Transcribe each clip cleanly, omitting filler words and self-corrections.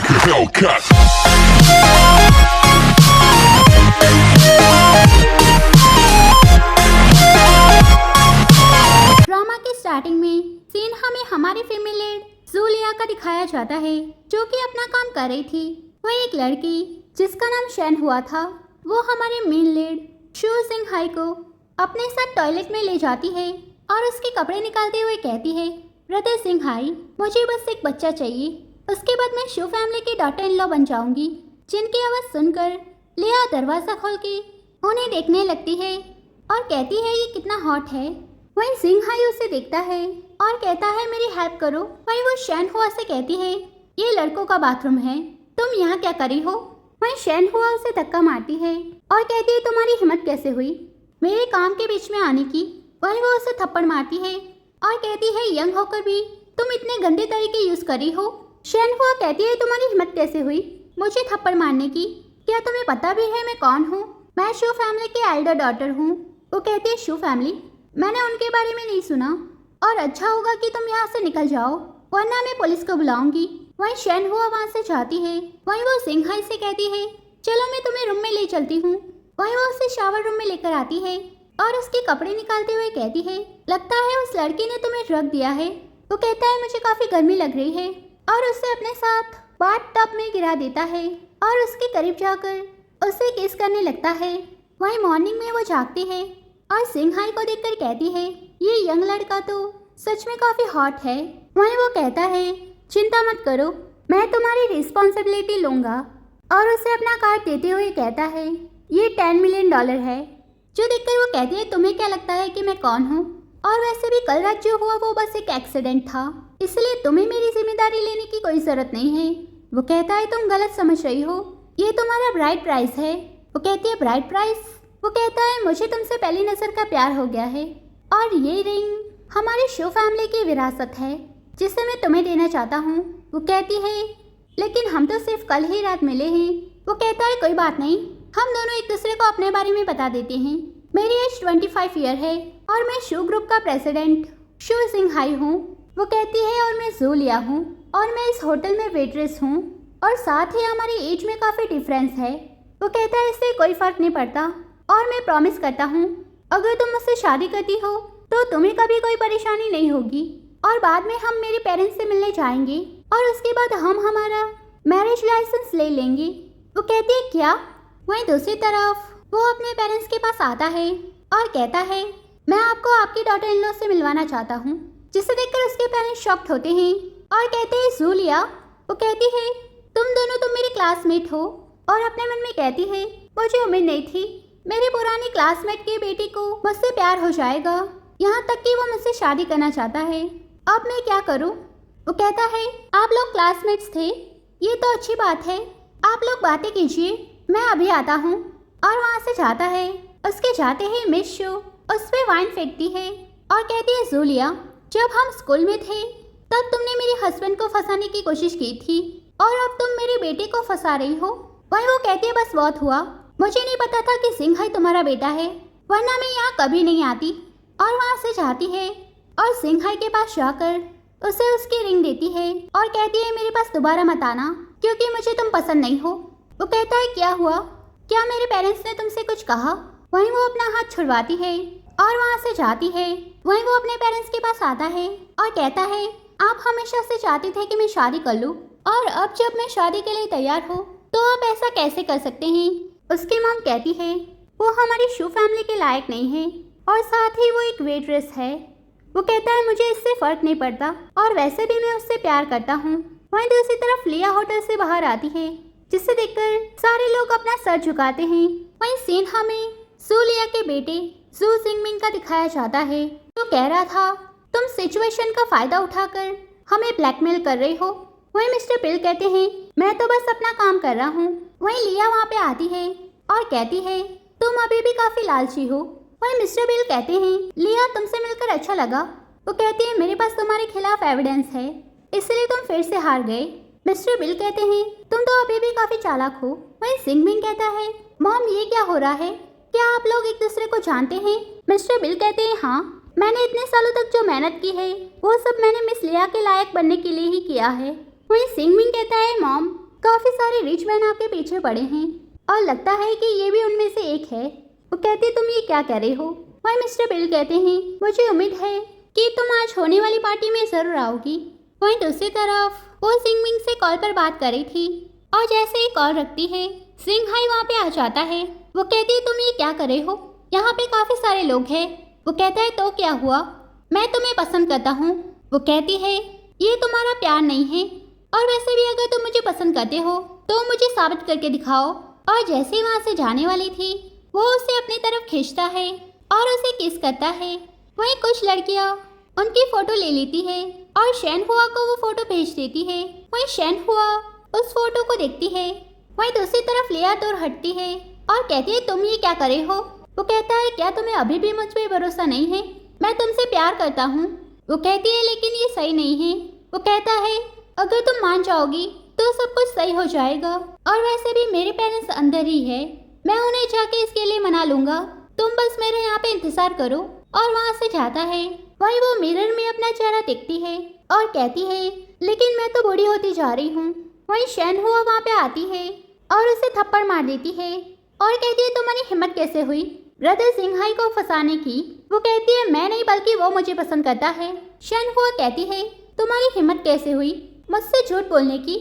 Hellcat. Drama के starting में scene हमें हमारी फीमेल लीड जूलिया का दिखाया जाता है, जो कि अपना काम कर रही थी। वह एक लड़की जिसका नाम शैन हुआ था, वो हमारे मेन लीड शू सिंह हाई को अपने साथ टॉयलेट में ले जाती है और उसके कपड़े निकालते हुए कहती है, ब्रदर सिंह हाई, मुझे बस एक बच्चा चाहिए, उसके बाद मैं शू फैमिली की डॉटर इन लॉ बन जाऊंगी। जिनकी आवाज़ सुनकर लिया दरवाज़ा खोल के उन्हें देखने लगती है और कहती है, ये कितना हॉट है। वहीं सिंह हाई उसे देखता है और कहता है, मेरी हेल्प करो। वहीं वो शैन हुआ से कहती है, ये लड़कों का बाथरूम है, तुम यहाँ क्या करी हो। वहीं शैन हुआ उसे धक्का मारती है और कहती है, तुम्हारी हिम्मत कैसे हुई मेरे काम के बीच में आने की। वहीं वो उसे थप्पड़ मारती है और कहती है, यंग होकर भी तुम इतने गंदे तरीके यूज करी हो। शैन हुआ कहती है, तुम्हारी हिम्मत कैसे हुई मुझे थप्पड़ मारने की, क्या तुम्हें पता भी है मैं कौन हूँ। मैं शू फैमिली की एल्डर डॉटर हूँ। वो कहती है, शू फैमिली, मैंने उनके बारे में नहीं सुना और अच्छा होगा कि तुम यहाँ से निकल जाओ, वरना मैं पुलिस को बुलाऊंगी। वहीं शैन हुआ वहाँ से जाती है। वहीं वो सिंह हाई से कहती है, चलो मैं तुम्हें रूम में ले चलती हूँ। वहीं वो उसे शावर रूम में लेकर आती है और उसके कपड़े निकालते हुए कहती है, लगता है उस लड़की ने तुम्हें ड्रग दिया है। वो कहता है, मुझे काफ़ी गर्मी लग रही है और उसे अपने साथ बाथ टब में गिरा देता है और उसके करीब जाकर उसे किस करने लगता है। वहीं मॉर्निंग में वो जागती है और सिंह हाई को देखकर कहती है, ये यंग लड़का तो सच में काफ़ी हॉट है। वहीं वो कहता है, चिंता मत करो, मैं तुम्हारी रिस्पॉन्सिबिलिटी लूँगा। और उसे अपना कार्ड देते हुए कहता है, ये $10 मिलियन है। जो देखकर वो कहती है, तुम्हें क्या लगता है कि मैं कौन हूँ, और वैसे भी कल रात जो हुआ वो बस एक एक्सीडेंट था, इसलिए तुम्हें मेरी जिम्मेदारी लेने की कोई ज़रूरत नहीं है। वो कहता है, तुम गलत समझ रही हो, ये तुम्हारा ब्राइड प्राइस है। वो कहती है, ब्राइड प्राइस। वो कहता है, मुझे तुमसे पहली नज़र का प्यार हो गया है और ये रिंग हमारी शो फैमिली की विरासत है जिसे मैं तुम्हें देना चाहता हूँ। वो कहती है, लेकिन हम तो सिर्फ कल ही रात मिले हैं। वो कहता है, कोई बात नहीं, हम दोनों एक दूसरे को अपने बारे में बता देते हैं। मेरी एज 25 ईयर है और मैं शू ग्रुप का प्रेसिडेंट शू सिंह हाई हूँ। वो कहती है, और मैं जूलिया हूँ और मैं इस होटल में वेट्रेस हूँ और साथ ही हमारी एज में काफ़ी डिफरेंस है। वो कहता है, इससे कोई फ़र्क नहीं पड़ता और मैं प्रॉमिस करता हूँ, अगर तुम मुझसे शादी करती हो तो तुम्हें कभी कोई परेशानी नहीं होगी और बाद में हम मेरे पेरेंट्स से मिलने जाएंगे और उसके बाद हम हमारा मैरिज लाइसेंस ले लेंगे। वो कहती है, क्या। वहीं दूसरी तरफ वो अपने पेरेंट्स के पास आता है और कहता है, मैं आपको आपकी डॉटर इन लॉ से मिलवाना चाहता हूँ। जिसे देखकर उसके पेरेंट्स शॉक्ड होते हैं और कहते हैं, जूलिया। वो कहती है, तुम दोनों तो मेरे क्लासमेट हो, और अपने मन में कहती है, मुझे उम्मीद नहीं थी मेरी पुरानी क्लासमेट की बेटी को मुझसे प्यार हो जाएगा, यहाँ तक कि वो मुझसे शादी करना चाहता है। अब मैं क्या करूँ। वो कहता है, आप लोग क्लासमेट्स थे, ये तो अच्छी बात है, आप लोग बातें कीजिए, मैं अभी आता हूँ। और वहाँ से जाता है। उसके जाते ही मिस शो उस पर वाइन फेंकती है और कहती है, जूलिया, जब हम स्कूल में थे तब तुमने मेरे हस्बैंड को फंसाने की कोशिश की थी और अब तुम मेरे बेटे को फंसा रही हो। वहीं वो कहती है, बस बहुत हुआ, मुझे नहीं पता था कि सिंह हाई तुम्हारा बेटा है, वरना मैं यहाँ कभी नहीं आती। और वहाँ से जाती है और सिंह हाई के पास जाकर उसे उसकी रिंग देती है और कहती है, मेरे पास दोबारा मत आना क्योंकि मुझे तुम पसंद नहीं हो। वो कहता है, क्या हुआ, क्या मेरे पेरेंट्स ने तुमसे कुछ कहा। वहीं वो अपना हाथ छुड़वाती है और वहाँ से जाती है। वहीं वो अपने पेरेंट्स के पास आता है और कहता है, आप हमेशा से चाहते थे कि मैं शादी कर लूँ और अब जब मैं शादी के लिए तैयार हूँ तो आप ऐसा कैसे कर सकते हैं। उसकी मॉम कहती है, वो हमारी शू फैमिली के लायक नहीं है और साथ ही वो एक वेट्रेस है। वो कहता है, मुझे इससे फ़र्क नहीं पड़ता और वैसे भी मैं उससे प्यार करता हूँ। वहीं दूसरी तरफ लिया होटल से बाहर आती है, जिसे देखकर सारे लोग अपना सर झुकाते हैं। वहीं सीन हमें जूलिया के बेटे जू सिंगमिंग का दिखाया जाता है, जो कह रहा था, तुम सिचुएशन का फ़ायदा उठाकर हमें ब्लैकमेल कर रही हो। वहीं मिस्टर बिल कहते हैं, मैं तो बस अपना काम कर रहा हूँ। वहीं लिया वहाँ पे आती है और कहती है, तुम अभी भी काफ़ी लालची हो। वहीं मिस्टर बिल कहते हैं, लिया, तुमसे मिलकर अच्छा लगा। वो कहती है, मेरे पास तुम्हारे खिलाफ एविडेंस है, इसलिए तुम फिर से हार गए। मिस्टर बिल कहते हैं, तुम तो अभी भी काफ़ी चालाक हो। वहीं सिंगमिंग कहता है, मॉम, ये क्या हो रहा है, क्या आप लोग एक दूसरे को जानते हैं। मिस्टर बिल कहते हैं, हाँ, मैंने इतने सालों तक जो मेहनत की है वो सब मैंने मिस लिया के लायक बनने के लिए ही किया है। वहीं सिंगमिंग कहता है, मॉम, काफी सारे रिच मैन आपके पीछे पड़े हैं और लगता है कि ये भी उनमें से एक है। वो कहती तुम ये क्या कह रहे हो? वही मिस्टर बिल कहते हैं मुझे उम्मीद है कि तुम आज होने वाली पार्टी में जरूर आओगी। वहीं दूसरी तरफ वो सिंह मिंग से कॉल पर बात कर रही थी और जैसे ही कॉल रखती है सिंह हाई वहाँ पे आ जाता है। वो कहती है तुम ये क्या कर रहे हो? यहाँ पे काफी सारे लोग हैं। वो कहता है तो क्या हुआ, मैं तुम्हें पसंद करता हूँ। वो कहती है ये तुम्हारा प्यार नहीं है और वैसे भी अगर तुम मुझे पसंद करते हो तो मुझे साबित करके दिखाओ। और जैसे ही वहाँ से जाने वाली थी वो उसे अपनी तरफ खींचता है और उसे किस करता है। वहीं कुछ लड़कियाँ उनकी फोटो ले लेती है और शैन हुआ को वो फोटो भेज देती है। वहीं शैन हुआ उस फोटो को देखती है। वहीं दूसरी तरफ लिया दूर हटती है और कहती है तुम ये क्या करे हो? वो कहता है क्या तुम्हें अभी भी मुझ पर भरोसा नहीं है? मैं तुमसे प्यार करता हूँ। वो कहती है लेकिन ये सही नहीं है। वो कहता है अगर तुम मान जाओगी तो सब कुछ सही हो जाएगा और वैसे भी मेरे पेरेंट्स अंदर ही है, मैं उन्हें जाके इसके लिए मना लूंगा, तुम बस मेरे यहाँ पे इंतजार करो। और वहाँ से जाता है। वहीं वो मिरर में अपना चेहरा देखती है और कहती है लेकिन मैं तो बूढ़ी होती जा रही हूँ। वहीं शैन हुआ वहाँ पे आती है और उसे थप्पड़ मार देती है और कहती है तुम्हारी हिम्मत कैसे हुई ब्रदर सिंघाई को फंसाने की? वो कहती है मैं नहीं बल्कि वो मुझे पसंद करता है। शैन हुआ कहती है तुम्हारी हिम्मत कैसे हुई मुझसे झूठ बोलने की?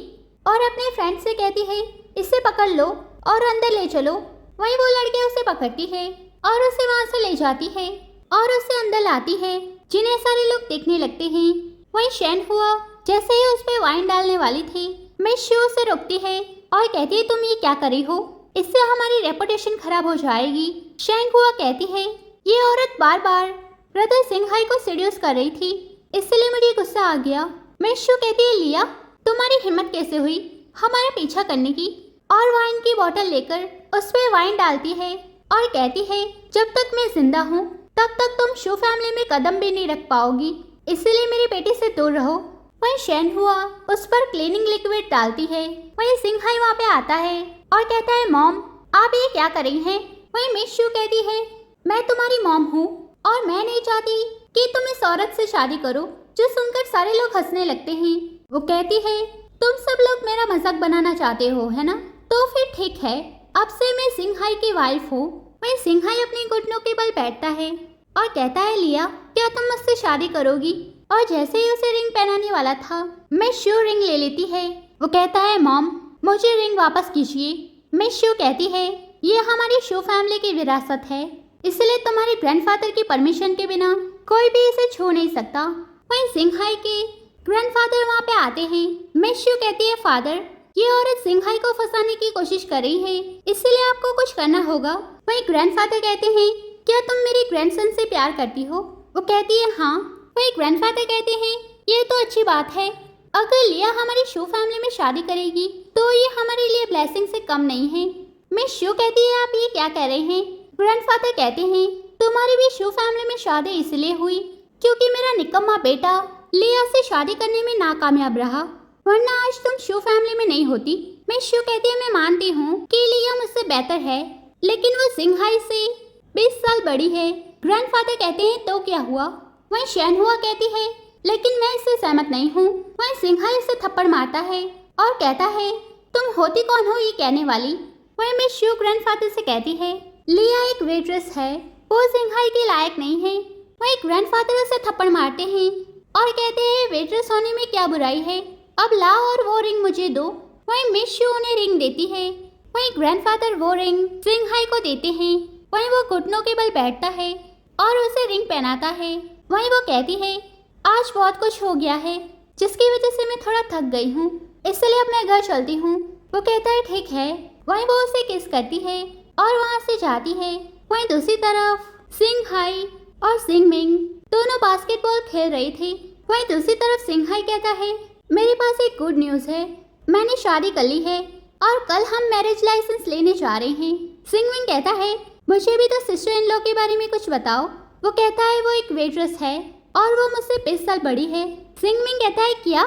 और अपने फ्रेंड से कहती है इसे पकड़ लो और अंदर ले चलो। वहीं वो लड़के उसे पकड़ती है और उसे वहाँ से ले जाती है और उसे अंदर लाती है जिन्हें सारे लोग देखने लगते हैं। वहीं शैन हुआ जैसे ही उस पर वाइन डालने वाली थी मिस शू उसे रोकती है और कहती है तुम ये क्या कर रही हो, इससे हमारी रेपुटेशन खराब हो जाएगी। शैन हुआ कहती है ये औरत बार बार ब्रदर सिंघाई को सीड्यूस कर रही थी इसलिए मुझे गुस्सा आ गया। मिस शू कहती है लिया तुम्हारी हिम्मत कैसे हुई हमारा पीछा करने की? और वाइन की बोतल लेकर उस पर वाइन डालती है और कहती है जब तक मैं जिंदा हूँ तब तक तुम शू फैमिली में कदम भी नहीं रख पाओगी, इसलिए मेरी बेटी से दूर रहो। वहीं शैन हुआ उस पर क्लीनिंग लिक्विड डालती है। वहीं सिंघाई वहाँ पे आता है और कहता है मॉम आप ये क्या कर रही हैं? वहीं मिस शू कहती है मैं तुम्हारी मॉम हूँ और मैं नहीं चाहती कि तुम इस औरत से शादी करो, जो सुनकर सारे लोग हंसने लगते हैं। वो कहती है तुम सब लोग मेरा मजाक बनाना चाहते हो है ना, तो फिर ठीक है, अब से मैं सिंघाई की वाइफ हूँ। वहीं सिंघाई अपने घुटनों के बल बैठता है और कहता है लिया क्या तुम मुझसे शादी करोगी? और जैसे ही उसे रिंग पहनाने वाला था मिस शू रिंग ले लेती है। वो कहता है मॉम मुझे रिंग वापस कीजिए। मिस शू कहती है ये हमारी शू फैमिली की विरासत है, इसलिए तुम्हारे ग्रैंडफादर की परमिशन के बिना कोई भी इसे छू नहीं सकता। वहीं सिंघाई के ग्रैंडफादर वहाँ पे आते हैं। मिस शू कहती है फादर ये औरत सिंघाई को फंसाने की कोशिश कर रही है, इसलिए आपको कुछ करना होगा। वहीं ग्रैंडफादर कहते हैं क्या तुम मेरे ग्रैंडसन से प्यार करती हो? वो कहती है हाँ। वहीं ग्रैंडफादर कहते हैं ये तो अच्छी बात है, अगर लिया हमारी शू फैमिली में शादी करेगी तो ये हमारे लिए ब्लेसिंग से कम नहीं है। मिस शू कहती है आप ये क्या कह रहे हैं? ग्रैंडफादर कहते हैं तुम्हारी भी शू फैमिली में शादी इसलिए हुई क्योंकि मेरा निकम्मा बेटा लिया से शादी करने में नाकामयाब रहा, वरना आज तुम शू फैमिली में नहीं होती। मिस शू कहती है मैं मानती हूँ कि लिया मुझसे बेहतर है, लेकिन वो सिंघाई से 20 साल बड़ी है। ग्रैंडफादर कहते हैं तो क्या हुआ? वहीं शैन हुआ कहती है लेकिन मैं इससे सहमत नहीं हूँ। वहीं सिंघाई से थप्पड़ मारता है और कहता है तुम होती कौन हो ये कहने वाली? वहीं मिस शू ग्रैंडफादर से कहती है लिया एक वेट्रेस है, वो सिंघाई के लायक नहीं है। वहीं ग्रैंडफादर उसे थप्पड़ मारते हैं और कहते हैं वेट्रेस होने में क्या बुराई है, अब लाओ और वो रिंग मुझे दो। वहीं मिस शू उन्हें रिंग देती है। वहीं ग्रैंडफादर वो रिंग सिंघाई को देते हैं। वहीं वो घुटनों के बल बैठता है और उसे रिंग पहनाता है। वहीं वो कहती है आज बहुत कुछ हो गया है जिसकी वजह से मैं थोड़ा थक गई हूँ, इसलिए अब मैं घर चलती हूँ। वो कहता है ठीक है। वहीं वो उसे किस करती है और वहाँ से जाती है। वहीं दूसरी तरफ सिंघाई और सिंह मिंग दोनों बास्केटबॉल खेल रहे थे। वहीं दूसरी तरफ सिंघाई कहता है मेरे पास एक गुड न्यूज़ है, मैंने शादी कर ली है और कल हम मैरिज लाइसेंस लेने जा रहे हैं। सिंह मिंग कहता है मुझे भी तो सिस्टर इन लॉ के बारे में कुछ बताओ। वो कहता है वो एक वेट्रेस है और वो मुझसे 20 साल बड़ी है। सिंह मिंग कहता है क्या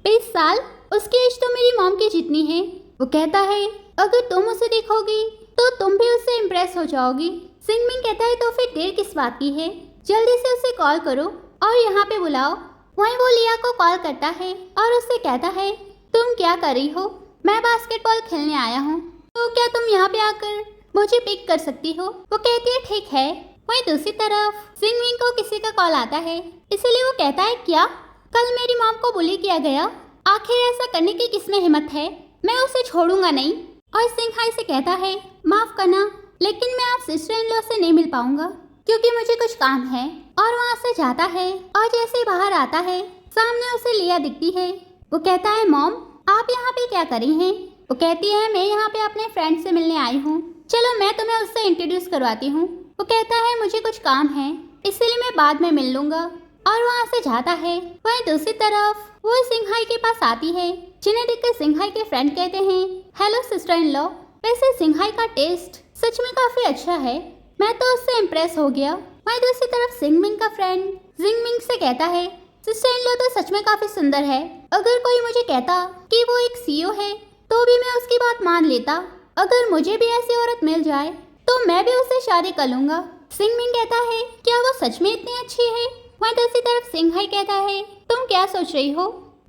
20 साल? उसकी एज तो मेरी मॉम की जितनी है। वो कहता है अगर तुम उसे देखोगी तो तुम भी उससे इम्प्रेस हो जाओगी। सिंह मिंग कहता है तो फिर देर किस बात की है, जल्दी से उसे कॉल करो और यहाँ पे बुलाओ। वहीं वो लिया को कॉल करता है और उससे कहता है तुम क्या कर रही हो, मैं बास्केटबॉल खेलने आया हूँ, तो क्या तुम यहाँ पे आकर मुझे पिक कर सकती हो? वो कहती है ठीक है। वहीं दूसरी तरफ जिंगमिंग को किसी का कॉल आता है, इसलिए वो कहता है क्या कल मेरी मॉम को बुली किया गया? आखिर ऐसा करने की किसमें हिम्मत है? मैं उसे छोड़ूंगा नहीं। और सिंघाई से कहता है माफ करना, लेकिन मैं आप सिस्टर इन लॉ से नहीं मिल पाऊंगा क्योंकि मुझे कुछ काम है। और वहाँ से जाता है और जैसे ही बाहर आता है सामने उसे लिया दिखती है। वो कहता है मॉम आप यहाँ पे क्या कर रही हैं? वो कहती है मैं यहाँ पे अपने फ्रेंड से मिलने आई हूँ, चलो मैं तुम्हें उससे इंट्रोड्यूस करवाती हूँ। वो कहता है मुझे कुछ काम है इसलिए मैं बाद में मिल लूंगा और वहाँ से जाता है। वहीं दूसरी तरफ वो सिंघाई के पास आती है, जिन्हें देखकर सिंघाई के फ्रेंड कहते हैं हेलो सिस्टर इन लॉ, वैसे सिंघाई का टेस्ट सच में काफी अच्छा है, मैं तो उससे इम्प्रेस हो गया। वहीं दूसरी तरफ जिंगमिंग का फ्रेंड जिंगमिंग से कहता है सिस्टर इन लॉ तो सच में काफी सुंदर है, अगर कोई मुझे कहता कि वो एक सीईओ है तो भी मैं उसकी बात मान लेता, अगर मुझे भी ऐसी औरत मिल जाए तो मैं भी उससे शादी कर लूंगा। जिंगमिंग कहता है क्या वो सच में इतनी अच्छी है? वहीं दूसरी तरफ सिंघाई कहता है तुम क्या सोच रही हो?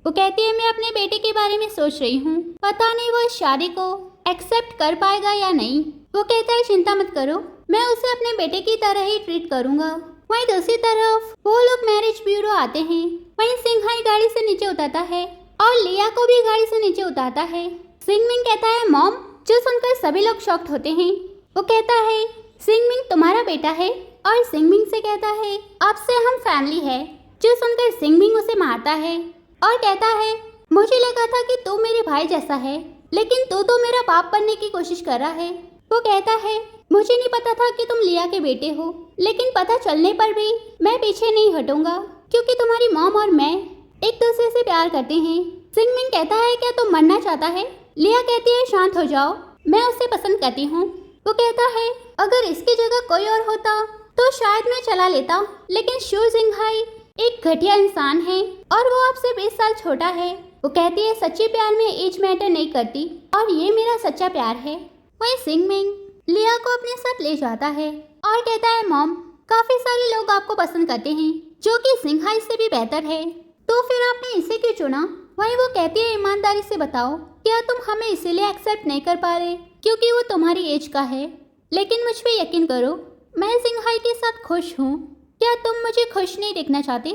वो कहती है मैं अपने बेटे के बारे में सोच रही हूँ, पता नहीं वो इस शादी को एक्सेप्ट कर पाएगा या नहीं। वो कहता है चिंता मत करो, मैं उसे अपने बेटे की तरह ही ट्रीट करूंगा। वहीं दूसरी तरफ वो लोग मैरिज ब्यूरो आते हैं। वहीं सिंघाई गाड़ी से नीचे उतरता है और लिया को भी गाड़ी से नीचे उतारता है। जिंगमिंग कहता है मॉम, जो सुनकर सभी लोग शॉक्ड होते हैं। वो कहता है जिंगमिंग तुम्हारा बेटा है? और जिंगमिंग से कहता है आपसे हम फैमिली है। जो सुनकर जिंगमिंग उसे मारता है और कहता है मुझे लगा था कि तू मेरे भाई जैसा है, लेकिन तू तो मेरा बाप बनने की कोशिश कर रहा है। वो कहता है मुझे नहीं पता था कि तुम लिया के बेटे हो, लेकिन पता चलने पर भी मैं पीछे नहीं हटूंगा क्योंकि तुम्हारी मॉम और मैं एक दूसरे से प्यार करते हैं। जिंगमिंग कहता है क्या तुम मरना चाहता है? लिया कहती है शांत हो जाओ, मैं उसे पसंद करती हूँ। वो कहता है अगर इसकी जगह कोई और होता तो शायद मैं चला लेता, लेकिन शू जिंघाई एक घटिया इंसान है और वो आपसे 20 साल छोटा है। वो कहती है सच्चे प्यार में एज मैटर नहीं करती और ये मेरा सच्चा प्यार है। वहीं जिंगमिंग लिया को अपने साथ ले जाता है और कहता है मॉम, काफी सारे लोग आपको पसंद करते हैं जो कि सिंघाई से भी बेहतर है, तो फिर आपने इसे क्यों चुना? वहीं वो कहती है ईमानदारी से बताओ, क्या तुम हमें इसीलिए एक्सेप्ट नहीं कर पा रहे क्योंकि वो तुम्हारी एज का है? लेकिन मुझ पे यकीन करो, मैं सिंघाई के साथ खुश हूँ, क्या तुम मुझे खुश नहीं देखना चाहते?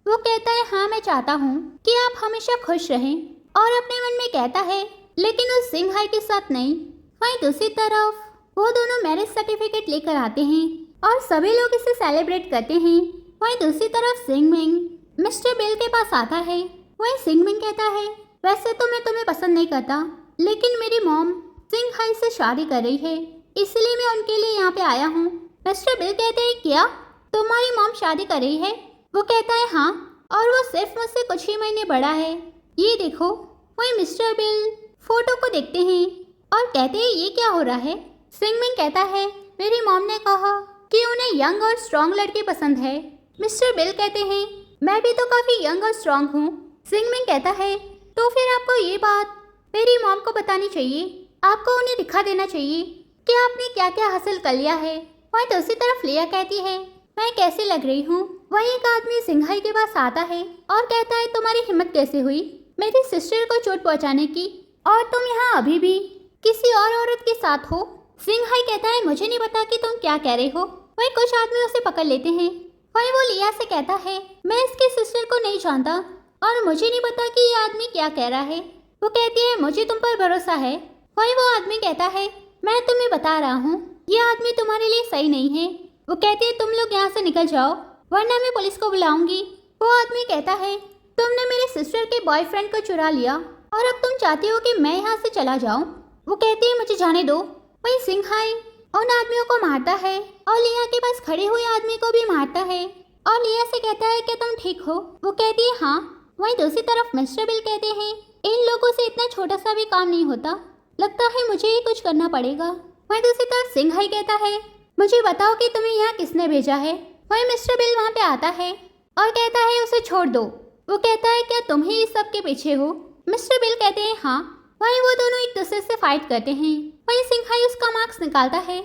वो कहता है हाँ मैं चाहता हूँ कि आप हमेशा खुश रहें, और अपने मन में कहता है लेकिन उस सिंघाई के साथ नहीं। वहीं दूसरी तरफ वो दोनों मैरिज सर्टिफिकेट लेकर आते हैं और सभी लोग इसे सेलिब्रेट करते हैं। वहीं दूसरी तरफ जिंगमिंग मिस्टर बिल के पास आता है। वहीं जिंगमिंग कहता है वैसे तो मैं तुम्हें पसंद नहीं करता, लेकिन मेरी मॉम सिंघाई से शादी कर रही है, इसलिए मैं उनके लिए यहाँ पे आया हूँ। मिस्टर बिल कहते हैं क्या तुम्हारी मॉम शादी कर रही है? वो कहता है हाँ, और वो सिर्फ मुझसे कुछ ही महीने बड़ा है, ये देखो। वहीं मिस्टर बिल फोटो को देखते हैं और कहते हैं ये क्या हो रहा है? जिंगमिंग कहता है मेरी मॉम ने कहा कि उन्हें यंग और स्ट्रॉन्ग लड़के पसंद है। मिस्टर बिल कहते हैं मैं भी तो काफी यंग और स्ट्रॉन्ग हूँ। जिंगमिंग कहता है तो फिर आपको ये बात मेरी मॉम को बतानी चाहिए, आपको उन्हें दिखा देना चाहिए कि आपने क्या क्या हासिल कर लिया है। वहीं दूसरी तरफ लिया कहती है मैं कैसे लग रही हूँ? वहीं एक आदमी सिंघाई के पास आता है और कहता है तुम्हारी हिम्मत कैसे हुई मेरी सिस्टर को चोट पहुँचाने की, और तुम यहाँ अभी भी किसी और औरत के साथ हो? सिंघाई कहता है मुझे नहीं पता कि तुम क्या कह रहे हो। वहीं कुछ आदमी उसे पकड़ लेते हैं। वहीं वो लिया से कहता है मैं इसकी सिस्टर को नहीं जानता और मुझे नहीं पता कि ये आदमी क्या कह रहा है। वो कहती है मुझे तुम पर भरोसा है। वहीं वो आदमी कहता है मैं तुम्हें बता रहा हूँ ये आदमी तुम्हारे लिए सही नहीं है। वो कहती है तुम लोग यहाँ से निकल जाओ वरना मैं पुलिस को बुलाऊंगी। वो आदमी कहता है तुमने मेरे सिस्टर के बॉयफ्रेंड को चुरा लिया और अब तुम चाहती हो कि मैं यहाँ से चला जाऊँ। वो कहती है मुझे जाने दो। वहीं सिंघाई उन आदमियों को मारता है और लिया के पास खड़े हुए आदमी को भी मारता है और लिया से कहता है क्या तुम ठीक हो? वो कहती है हाँ। वहीं दूसरी तरफ मिस्टर बिल कहते हैं इन लोगों से इतना छोटा सा भी काम नहीं होता, लगता है मुझे ही कुछ करना पड़ेगा। वहीं दूसरी तरफ सिंघाई कहता है मुझे बताओ कि तुम्हें यहाँ किसने भेजा है? वहीं मिस्टर बिल वहाँ पे आता है और कहता है उसे छोड़ दो। वो कहता है क्या तुम ही इस सब के पीछे हो? मिस्टर बिल कहते हैं हाँ। वहीं वो दोनों एक दूसरे से फाइट करते हैं। वहीं सिंघाई उसका मार्क्स निकालता है।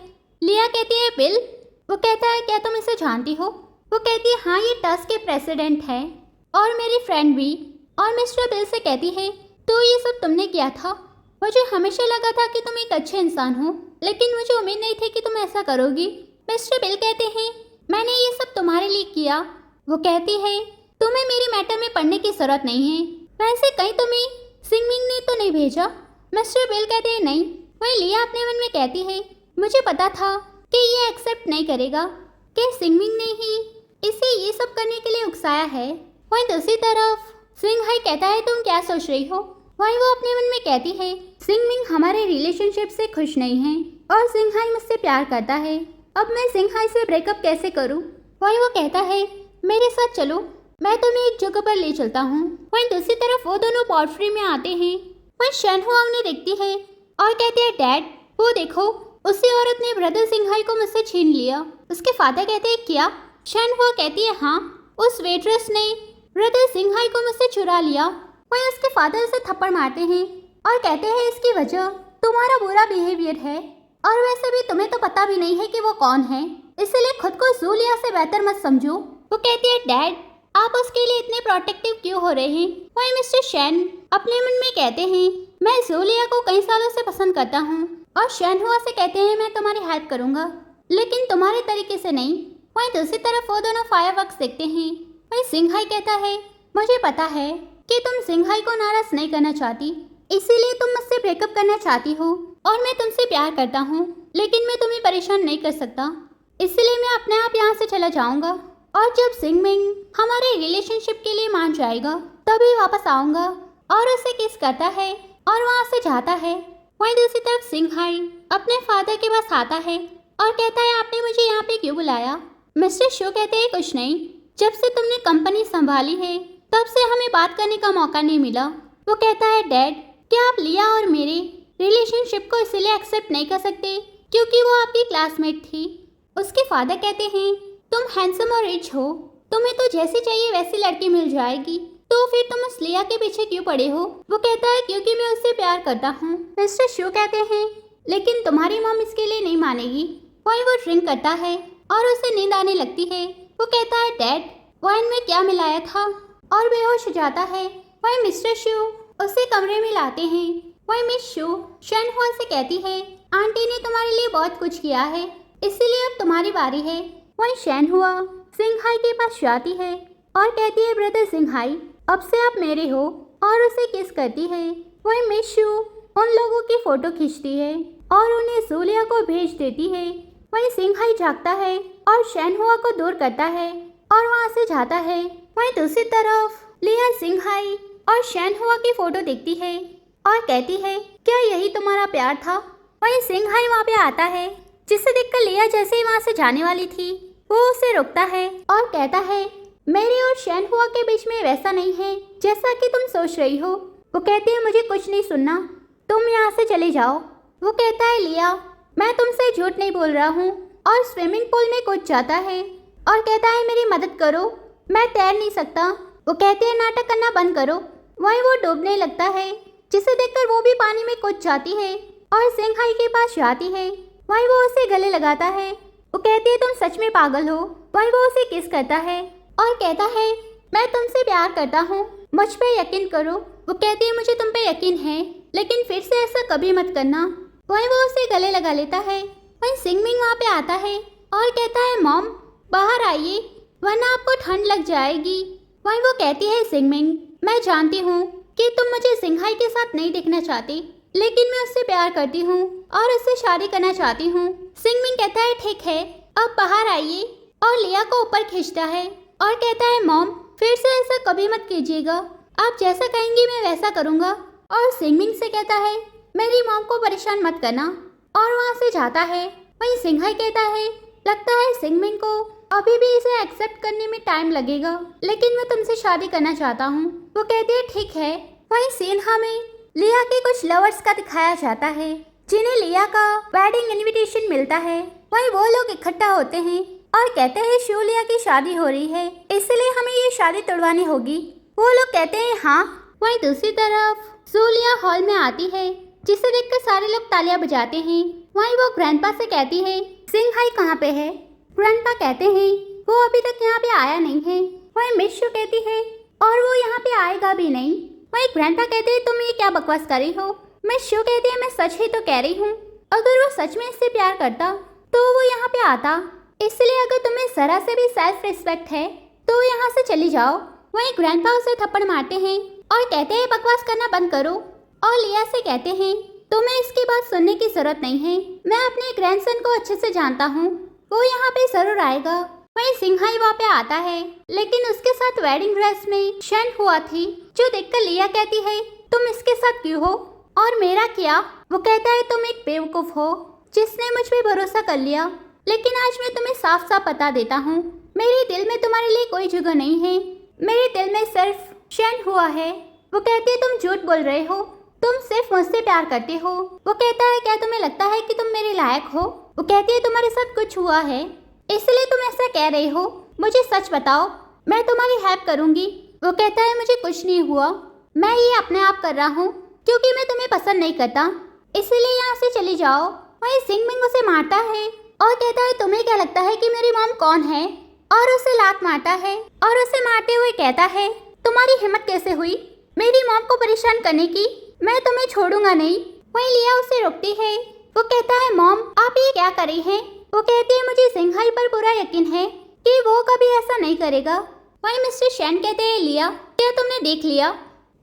लिया कहती है बिल। वो कहता है क्या तुम इसे जानती हो? वो कहती है हाँ ये टस के प्रेसिडेंट है और मेरी फ्रेंड भी। और मिस्टर बिल से कहती है तो ये सब तुमने किया था? मुझे हमेशा लगा था कि तुम एक अच्छे इंसान हो, लेकिन मुझे उम्मीद नहीं थी कि तुम ऐसा करोगी। मिस्टर बिल कहते हैं, मैंने ये सब तुम्हारे लिए किया। वो कहती है, तुम्हें मेरी मैटर में पढ़ने की जरूरत नहीं है। वैसे कहीं तुम्हें सिंगमिंग ने तो नहीं भेजा? मिस्टर बिल कहते हैं, नहीं। वही लिया अपने मन में कहती है, मुझे पता था कि ये एक्सेप्ट नहीं करेगा कि सिंगमिंग ने ही इसे ये सब करने के लिए उकसाया है। वहीं दूसरी तरफ सिंह हाई कहता है, तुम क्या सोच रही हो? वहीं वो अपने मन में कहती है, सिंगमिंग हमारे रिलेशनशिप से खुश नहीं है और सिंह हाई मुझसे प्यार करता है। अब मैं सिंह हाई से ब्रेकअप कैसे करूं? वहीं वो कहता है, मेरे साथ चलो, मैं तुम्हें एक जगह पर ले चलता हूँ। वहीं दूसरी तरफ वो दोनों पॉटरी में आते हैं। वहीं शनहुआ उन्हें देखती है और कहती है, डैड वो देखो, उसी औरत ने ब्रदर सिंह हाई को मुझसे छीन लिया। उसके फादर कहते हैं, क्या? शनहुआ कहती है, हाँ, उस वेट्रेस ने ब्रदर सिंह हाई को मुझसे चुरा लिया। वहीं उसके फादर उसे थप्पड़ मारते हैं और कहते हैं, इसकी वजह तुम्हारा बुरा बिहेवियर है और वैसे भी तुम्हें तो पता भी नहीं है कि वो कौन है, इसलिए खुद को जूलिया से बेहतर मत समझो। वो कहती है, डैड आप उसके लिए इतने प्रोटेक्टिव क्यों हो रहे हैं? वहीं मिस्टर शैन अपने मन में कहते हैं, मैं जूलिया को कई सालों से पसंद करता हूँ और शनहुआ से कहते हैं, मैं तुम्हारी हेल्प करूँगा, लेकिन तुम्हारे तरीके से नहीं। वहीं दूसरी तरफ वो दोनों फायरवर्क्स देखते हैं। वहीं सिंह हाई कहता है, मुझे पता है कि तुम सिंह हाई को नाराज नहीं करना चाहती, इसीलिए तुम मुझसे ब्रेकअप करना चाहती हो और मैं तुमसे प्यार करता हूँ, लेकिन मैं तुम्हें परेशान नहीं कर सकता, इसलिए मैं अपने आप यहाँ से चला जाऊँगा और जब सिंगमिंग हमारे रिलेशनशिप के लिए मान जाएगा तभी वापस आऊँगा। और उसे किस करता है और वहाँ से जाता है। वहीं दूसरी तरफ सिंह हाई अपने फादर के पास आता है और कहता है, आपने मुझे यहाँ पे क्यों बुलाया? मिस्टर शो कहते हैं, कुछ नहीं, जब से तुमने कंपनी संभाली है तब से हमें बात करने का मौका नहीं मिला। वो कहता है, डैड क्या आप लिया और मेरे रिलेशनशिप को इसलिए एक्सेप्ट नहीं कर सकते क्योंकि वो आपकी क्लासमेट थी? उसके फादर कहते हैं, तुम हैंडसम और रिच हो, तुम्हें तो जैसी चाहिए वैसी लड़की मिल जाएगी, तो फिर तुम उस लिया के पीछे क्यों पड़े हो? वो कहता है, क्योंकि मैं उससे प्यार करता हूँ। मिस्टर शो कहते हैं, लेकिन तुम्हारी मॉम इसके लिए नहीं मानेगी। वहीं वो ड्रिंक करता है और उसे नींद आने लगती है। वो कहता है, डैड वाइन में क्या मिलाया था? और बेहोश हो जाता है। वहीं मिस्टर शो उसे कमरे में लाते हैं। वहीं मिस शो शनहुआ से कहती है, आंटी ने तुम्हारे लिए बहुत कुछ किया है, इसीलिए अब तुम्हारी बारी है। वहीं शनहुआ सिंह हाई के पास जाती है और कहती है, ब्रदर सिंह हाई अब से आप मेरे हो, और उसे किस करती है। वहीं मिस शो उन लोगों की फोटो खींचती है और उन्हें जूलिया को भेज देती है। वहीं सिंह हाई जागता है और शनहुआ को दूर करता है और वहाँ से जाता है। वहीं दूसरी तरफ लिया सिंह हाई और शनहुआ की फोटो देखती है और कहती है, क्या यही तुम्हारा प्यार था? वहीं सिंह हाई वहाँ पे आता है, जिसे देखकर लिया जैसे ही वहाँ से जाने वाली थी वो उसे रोकता है और कहता है, मेरे और शनहुआ के बीच में वैसा नहीं है जैसा कि तुम सोच रही हो। वो कहती है, मुझे कुछ नहीं सुनना, तुम यहाँ से चले जाओ। वो कहता है, लिया मैं तुमसे झूठ नहीं बोल रहा हूँ, और स्विमिंग पूल में कूद जाता है और कहता है, मेरी मदद करो, मैं तैर नहीं सकता। वो कहते हैं, नाटक करना बंद करो। वहीं वो डूबने लगता है, जिसे देखकर वो भी पानी में कूद जाती है और सिंह हाई के पास जाती है। वहीं वो उसे गले लगाता है। वो कहती है, तुम सच में पागल हो। वहीं वो उसे किस करता है और कहता है, मैं तुमसे प्यार करता हूँ, मुझ पे यकीन करो। वो कहती है, मुझे तुम पे यकीन है, लेकिन फिर से ऐसा कभी मत करना। वहीं वो उसे गले लगा लेता है। वहीं सिंगमिंग वहाँ पे आता है और कहता है, मॉम बाहर आइए वरना आपको ठंड लग जाएगी। वहीं वो कहती है, सिंगमिंग मैं जानती हूँ कि तुम मुझे सिंह हाई के साथ नहीं देखना चाहती, लेकिन मैं उससे प्यार करती हूँ और उससे शादी करना चाहती हूँ। सिंगमिंग कहता है, ठीक है अब बाहर आइए, और लिया को ऊपर खींचता है और कहता है, मॉम फिर से ऐसा कभी मत कीजिएगा, आप जैसा कहेंगी मैं वैसा करूँगा। और सिंगमिंग से कहता है, मेरी मॉम को परेशान मत करना, और वहाँ से जाता है। वहीं सिंह हाई कहता है, लगता है सिंगमिंग को अभी भी इसे एक्सेप्ट करने में टाइम लगेगा, लेकिन मैं तुमसे शादी करना चाहता हूँ। वो कहती है, ठीक है। वहीं सीन में लिया के कुछ लवर्स का दिखाया जाता है, जिन्हें लिया का वेडिंग इनविटेशन मिलता है। वहीं वो लोग इकट्ठा होते हैं और कहते हैं, शूलिया की शादी हो रही है, इसलिए हमें ये शादी तोड़वानी होगी। वो लोग कहते हैं, हाँ। वहीं दूसरी तरफ जूलिया हॉल में आती है, जिसे देखकर सारे लोग तालियां बजाते हैं। वहीं वो ग्रैंडपा से कहती है, सिंह हाई कहाँ पे है? ग्रैंडपा कहते हैं, वो अभी तक यहाँ पे आया नहीं है। वहीं मिस शू कहती है, और वो यहाँ पे आएगा भी नहीं। वहीं ग्रैंडपा कहते हैं, तुम ये क्या बकवास कर रही हो? मिस शू कहती है मैं सच ही तो कह रही हूँ। अगर वो सच में इससे प्यार करता तो वो यहाँ पे आता। इसलिए अगर तुम्हें जरा से भी सेल्फ रिस्पेक्ट है तो यहाँ से चली जाओ। वहीं ग्रैंडपा उसे थप्पड़ मारते हैं और कहते हैं बकवास करना बंद करो। और लिया से कहते हैं तुम्हें इसकी बात सुनने की जरूरत नहीं है, मैं अपने ग्रैंडसन को अच्छे से जानता हूँ, वो यहाँ पे जरूर आएगा। वहीं सिंहाई वहाँ पे आता है, लेकिन उसके साथ वेडिंग ड्रेस में शन हुआ थी, जो देखकर लिया कहती है तुम इसके साथ क्यों हो और मेरा क्या। वो कहता है तुम एक बेवकूफ हो जिसने मुझ पे भरोसा कर लिया, लेकिन आज मैं तुम्हें साफ साफ बता देता हूँ मेरे दिल में तुम्हारे लिए कोई जगह नहीं है, मेरे दिल में सिर्फ शन हुआ है। वो कहती है तुम झूठ बोल रहे हो, तुम सिर्फ मुझसे प्यार करते हो। वो कहता है क्या तुम्हें लगता है कि तुम मेरे लायक हो। वो कहती है तुम्हारे साथ कुछ हुआ है इसलिए तुम ऐसा कह रहे हो, मुझे सच बताओ, मैं तुम्हारी हेल्प करूंगी। वो कहता है मुझे कुछ नहीं हुआ, मैं ये अपने आप कर रहा हूँ क्योंकि मैं तुम्हें पसंद नहीं करता, इसलिए यहाँ से चली जाओ। वहीं सिंह मिंग उसे मारता है और कहता है तुम्हें क्या लगता है कि मेरी मॉम कौन है, और उसे लात मारता है और उसे मारते हुए कहता है तुम्हारी हिम्मत कैसे हुई मेरी मॉम को परेशान करने की, मैं तुम्हें छोड़ूंगा नहीं। वहीं लिया उसे रोकती है। वो कहता है मॉम आप ये क्या कर रही हैं। वो कहती है मुझे सिंघाई पर पूरा यकीन है कि वो कभी ऐसा नहीं करेगा। वहीं मिस्टर शैन कहते हैं लिया क्या तुमने देख लिया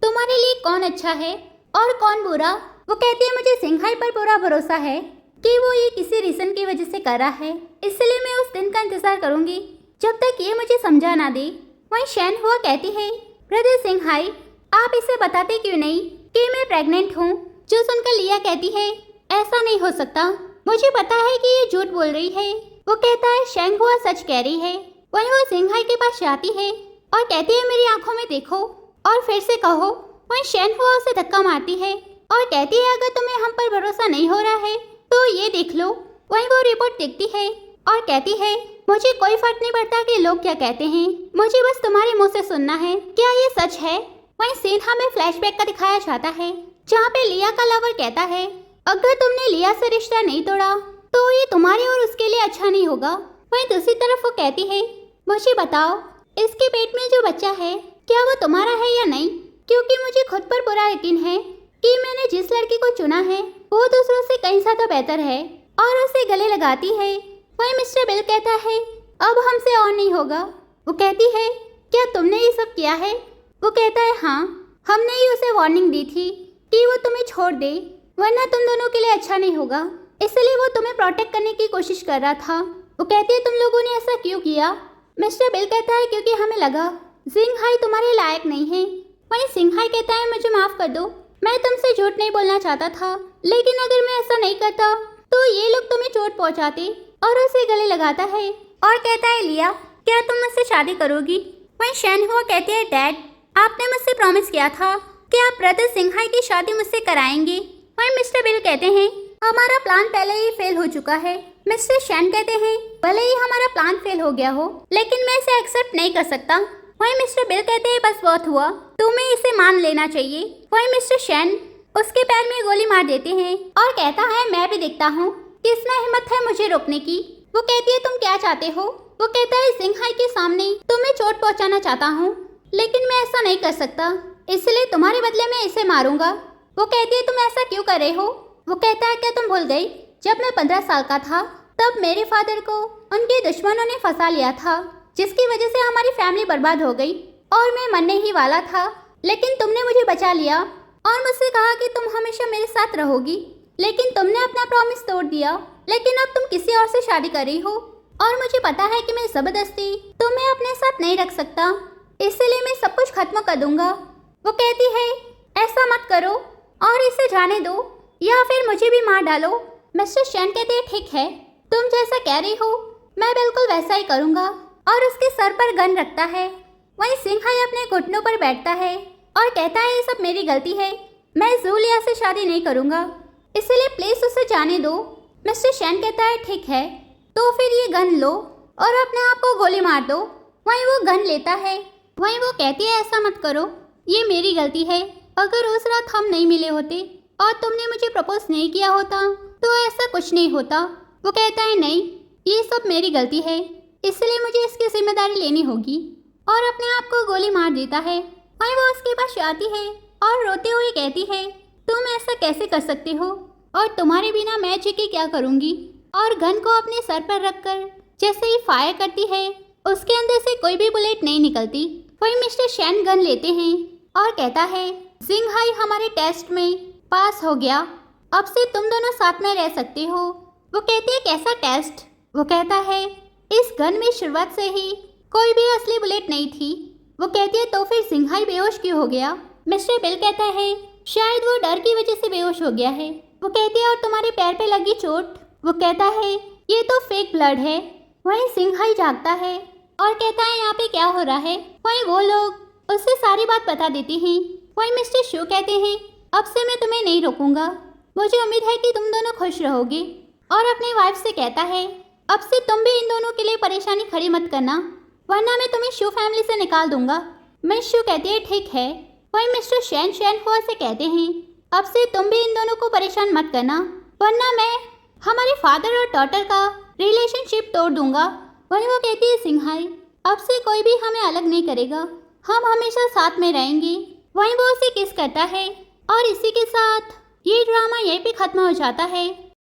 तुम्हारे लिए कौन अच्छा है और कौन बुरा। वो कहती है मुझे सिंघाई पर पूरा भरोसा है कि वो ये किसी रीजन की वजह से कर रहा है, इसलिए मैं उस दिन का इंतजार करूंगी जब तक ये मुझे समझा ना दे। वहीं शैन हुआ कहती है ब्रदर सिंघाई आप इसे बताते क्यों नहीं कि मैं प्रेग्नेंट हूँ। जो सुनकर लिया कहती है ऐसा नहीं हो सकता, मुझे पता है कि ये झूठ बोल रही है। वो कहता है शैंग हुआ सच कह रही है। वहीं वो सिंघाई के पास जाती है और कहती है मेरी आंखों में देखो और फिर से कहो। वहीं शैन हुआ उसे धक्का मारती है और कहती है अगर तुम्हें हम पर भरोसा नहीं हो रहा है तो ये देख लो। वहीं वो रिपोर्ट देखती है और कहती है मुझे कोई फर्क नहीं पड़ता कि लोग क्या कहते हैं, मुझे बस तुम्हारे मुंह से सुनना है, क्या ये सच है। वहीं सीन हमें फ्लैशबैक का दिखाया जाता है जहाँ पे लिया का लवर कहता है अगर तुमने लिया से रिश्ता नहीं तोड़ा तो ये तुम्हारे और उसके लिए अच्छा नहीं होगा। वहीं दूसरी तरफ वो कहती है मुझे बताओ इसके पेट में जो बच्चा है क्या वो तुम्हारा है या नहीं, क्योंकि मुझे खुद पर पूरा यकीन है कि मैंने जिस लड़की को चुना है वो दूसरों से कहीं ज्यादा बेहतर है और उसे गले लगाती है। वहीं मिस्टर बिल कहता है अब हमसे और नहीं होगा। वो कहती है क्या तुमने ये सब किया है। वो कहता है हाँ हमने ही उसे वार्निंग दी थी कि वो तुम्हें छोड़ दे वरना तुम दोनों के लिए अच्छा नहीं होगा, इसलिए वो तुम्हें प्रोटेक्ट करने की कोशिश कर रहा था। वो कहती है तुम लोगों ने ऐसा क्यों किया। मिस्टर बिल कहता है क्योंकि हमें लगा सिंघाई तुम्हारे लायक नहीं है। वहीं सिंघाई कहता है मुझे माफ कर दो, मैं तुमसे झूठ नहीं बोलना चाहता था, लेकिन अगर मैं ऐसा नहीं करता तो ये लोग तुम्हें चोट पहुंचाते। और उसे गले लगाता है और कहता है लिया क्या तुम मुझसे शादी करोगी। वहीं शैन हुआ कहती है डैड आपने मुझसे प्रॉमिस किया था कि आप ब्रदर सिंघाई की शादी मुझसे कराएंगे। वहीं मिस्टर बिल कहते हैं हमारा प्लान पहले ही फेल हो चुका है। मिस्टर शैन कहते हैं भले ही हमारा प्लान फेल हो गया हो लेकिन मैं इसे एक्सेप्ट नहीं कर सकता। वहीं मिस्टर बिल कहते हैं बस बहुत हुआ, तुम्हें इसे मान लेना चाहिए। वहीं मिस्टर शैन उसके पैर में गोली मार देते हैं और कहता है मैं भी देखता हूँ किसमें हिम्मत है मुझे रोकने की। वो कहती है तुम क्या चाहते हो। वो कहता है सिंघाई के सामने तुम्हें चोट पहुंचाना चाहता हूँ लेकिन मैं ऐसा नहीं कर सकता, इसलिए तुम्हारे बदले में इसे मारूंगा। वो कहती है तुम ऐसा क्यों कर रहे हो। वो कहता है क्या तुम भूल गई जब मैं 15 साल का था तब मेरे फादर को उनके दुश्मनों ने फंसा लिया था जिसकी वजह से हमारी फैमिली बर्बाद हो गई और मैं मरने ही वाला था, लेकिन तुमने मुझे बचा लिया और मुझसे कहा कि तुम हमेशा मेरे साथ रहोगी, लेकिन तुमने अपना प्रॉमिस तोड़ दिया। लेकिन अब तुम किसी और से शादी कर रही हो और मुझे पता है कि मैं जबरदस्ती तुम्हें अपने साथ नहीं रख सकता, इसलिए मैं सब कुछ खत्म कर दूंगा। वो कहती है ऐसा मत करो और इसे जाने दो या फिर मुझे भी मार डालो। मिस्टर शैन कहते हैं ठीक है तुम जैसा कह रही हो मैं बिल्कुल वैसा ही करूँगा और उसके सर पर गन रखता है। वहीं सिंघाई अपने घुटनों पर बैठता है और कहता है ये सब मेरी गलती है, मैं जूलिया से शादी नहीं करूँगा, इसलिए प्लीज उसे जाने दो। मिस्टर शैन कहता है ठीक है तो फिर ये गन लो और अपने आप को गोली मार दो। वहीं वो गन लेता है। वहीं वो कहती है ऐसा मत करो, ये मेरी गलती है, अगर उस रात हम नहीं मिले होते और तुमने मुझे प्रपोज नहीं किया होता तो ऐसा कुछ नहीं होता। वो कहता है नहीं ये सब मेरी गलती है, इसलिए मुझे इसकी जिम्मेदारी लेनी होगी और अपने आप को गोली मार देता है। वहीं वो उसके पास आती है और रोते हुए कहती है तुम ऐसा कैसे कर सकते हो? और तुम्हारे बिना मैं जी के क्या करूँगी? और गन को अपने सर पर रखकर जैसे ही फायर करती है उसके अंदर से कोई भी बुलेट नहीं निकलती। वही मिस्टर शैन गन लेते हैं और कहता है, जिंगहाई हमारे टेस्ट में पास हो गया, अब से तुम दोनों साथ में रह सकते हो। वो कहती है, कैसा टेस्ट? वो कहता है, इस गन में शुरुआत से ही कोई भी असली बुलेट नहीं थी। वो कहती है, तो फिर जिंगहाई बेहोश क्यों हो गया? मिस्टर बेल कहता है, शायद वो डर की वजह से बेहोश हो गया है। वो कहती है, और तुम्हारे पैर पे लगी चोट? वो कहता है, ये तो फेक ब्लड है। वहीं जिंगहाई जागता है और कहता है, यहाँ पे क्या हो रहा है? वहीं वो लोग उससे सारी बात बता देती हैं। वहीं मिस्टर शू कहते हैं, अब से मैं तुम्हें नहीं रोकूंगा, मुझे उम्मीद है कि तुम दोनों खुश रहोगे। और अपनी वाइफ से कहता है, अब से तुम भी इन दोनों के लिए परेशानी खड़ी मत करना, वरना मैं तुम्हें शू फैमिली से निकाल दूंगा। मिस शू कहती है, ठीक है। वहीं मिस्टर शैन हुआ से कहते हैं, अब से तुम भी इन दोनों को परेशान मत करना, वरना मैं हमारे फादर और डॉटर का रिलेशनशिप तोड़ दूंगा। वहीं वो कहती है, जिंगहाई अब से कोई भी हमें अलग नहीं करेगा, हम हमेशा साथ में रहेंगे। वहीं वो उसे किस करता है और इसी के साथ ये ड्रामा यहीं पे खत्म हो जाता है।